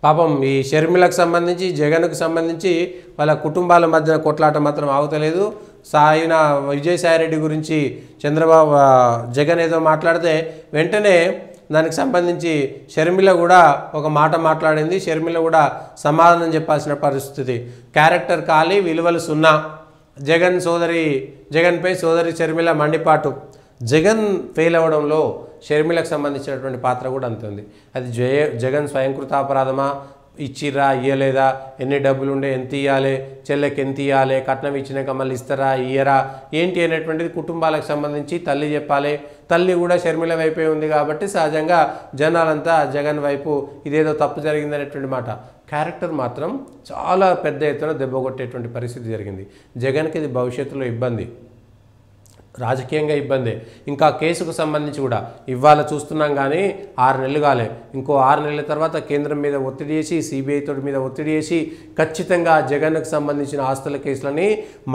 పాపం ఈ షర్మిలకు సంబంధించి జగన్కు సంబంధించి వాళ్ళ కుటుంబాల మధ్య కొట్లాట మాత్రం ఆగుతలేదు. సాయిన విజయసాయిరెడ్డి గురించి చంద్రబాబు జగన్ ఏదో మాట్లాడితే వెంటనే దానికి సంబంధించి షర్మిల కూడా ఒక మాట మాట్లాడింది. షర్మిల కూడా సమాధానం చెప్పాల్సిన పరిస్థితి. క్యారెక్టర్ ఖాళీ, విలువలు సున్నా. జగన్పై సోదరి షర్మిల మండిపాటు. జగన్ ఫెయిల్ అవ్వడంలో షర్మిలకు సంబంధించినటువంటి పాత్ర కూడా అంత ఉంది. అది జగన్ స్వయంకృతాపరాధమా, ఇచ్చిర్రా ఇయ్యలేదా, ఎన్ని డబ్బులు ఉండే ఎంత ఇవ్వాలి, చెల్లెకి ఎంత ఇవ్వాలి, కట్నం ఇచ్చినాక మళ్ళీ ఇస్తారా ఇయ్యరా ఏంటి అనేటువంటిది కుటుంబాలకు సంబంధించి తల్లి చెప్పాలి. తల్లి కూడా షర్మిల వైపే ఉంది కాబట్టి సహజంగా జనాలంతా జగన్ వైపు ఇదేదో తప్పు జరిగిందనేటువంటి మాట. క్యారెక్టర్ మాత్రం చాలా పెద్ద ఎత్తున దెబ్బకొట్టేటువంటి పరిస్థితి జరిగింది. జగన్కి ఇది భవిష్యత్తులో ఇబ్బంది, రాజకీయంగా ఇబ్బంది. ఇంకా కేసుకు సంబంధించి కూడా ఇవాళ చూస్తున్నాం కానీ 6 నెలలు కాలే, ఇంకో 6 నెలల తర్వాత కేంద్రం మీద ఒత్తిడి చేసి సిబిఐ తోటి మీద ఒత్తిడి చేసి ఖచ్చితంగా జగన్కు సంబంధించిన ఆస్తుల కేసులని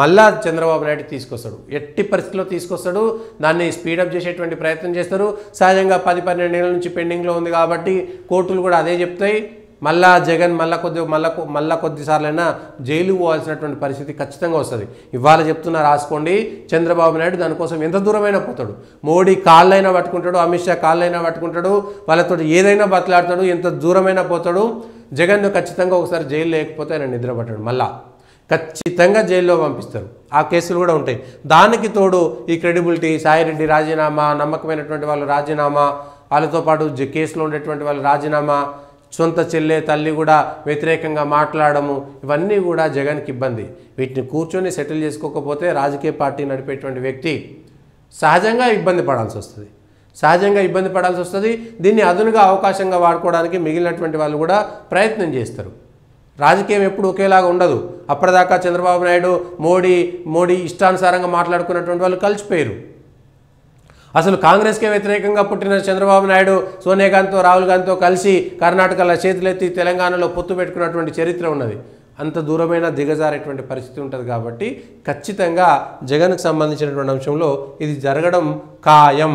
మళ్ళా చంద్రబాబు నాయుడు తీసుకొస్తాడు. ఎట్టి పరిస్థితుల్లో తీసుకొస్తాడు. దాన్ని స్పీడప్ చేసేటువంటి ప్రయత్నం చేస్తారు. సహజంగా 10-12 నెలల నుంచి పెండింగ్లో ఉంది కాబట్టి కోర్టులు కూడా అదే చెప్తాయి. మళ్ళా జగన్ మళ్ళా కొద్దిసార్లైనా జైలు పోవాల్సినటువంటి పరిస్థితి ఖచ్చితంగా వస్తుంది. ఇవాళ చెప్తున్నా రాసుకోండి, చంద్రబాబు నాయుడు దానికోసం ఎంత దూరమైనా పోతాడు. మోడీ కాళ్ళైనా పట్టుకుంటాడు, అమిత్ షా కాళ్ళైనా పట్టుకుంటాడు, వాళ్ళతో ఏదైనా బతలాడతాడు, ఎంత దూరమైనా పోతాడు. జగన్ను ఖచ్చితంగా ఒకసారి జైలు లేకపోతే ఆయన నిద్రపట్టాడు, మళ్ళా ఖచ్చితంగా జైల్లో పంపిస్తారు. ఆ కేసులు కూడా ఉంటాయి. దానికి తోడు ఈ క్రెడిబిలిటీ, సాయిరెడ్డి రాజీనామా, నమ్మకమైనటువంటి వాళ్ళు రాజీనామా, వాళ్ళతో పాటు కేసులో ఉండేటువంటి వాళ్ళు రాజీనామా, సొంత చెల్లె తల్లి కూడా వ్యతిరేకంగా మాట్లాడము, ఇవన్నీ కూడా జగన్కి ఇబ్బంది. వీటిని కూర్చొని సెటిల్ చేసుకోకపోతే రాజకీయ పార్టీ నడిపేటువంటి వ్యక్తి సహజంగా ఇబ్బంది పడాల్సి వస్తుంది. దీన్ని అదునుగా అవకాశంగా వాడుకోవడానికి మిగిలినటువంటి వాళ్ళు కూడా ప్రయత్నం చేస్తారు. రాజకీయం ఎప్పుడు ఒకేలాగా ఉండదు. అప్పటిదాకా చంద్రబాబు నాయుడు మోడీ ఇష్టానుసారంగా మాట్లాడుకున్నటువంటి వాళ్ళు కలిసిపోయారు. అసలు కాంగ్రెస్కే వ్యతిరేకంగా పుట్టిన చంద్రబాబు నాయుడు సోనియా గాంధీతో రాహుల్ గాంధీతో కలిసి కర్ణాటకలో చేతులెత్తి తెలంగాణలో పొత్తు పెట్టుకున్నటువంటి చరిత్ర ఉన్నది. అంత దూరమైన దిగజారేటువంటి పరిస్థితి ఉంటుంది. కాబట్టి ఖచ్చితంగా జగన్కు సంబంధించినటువంటి అంశంలో ఇది జరగడం ఖాయం.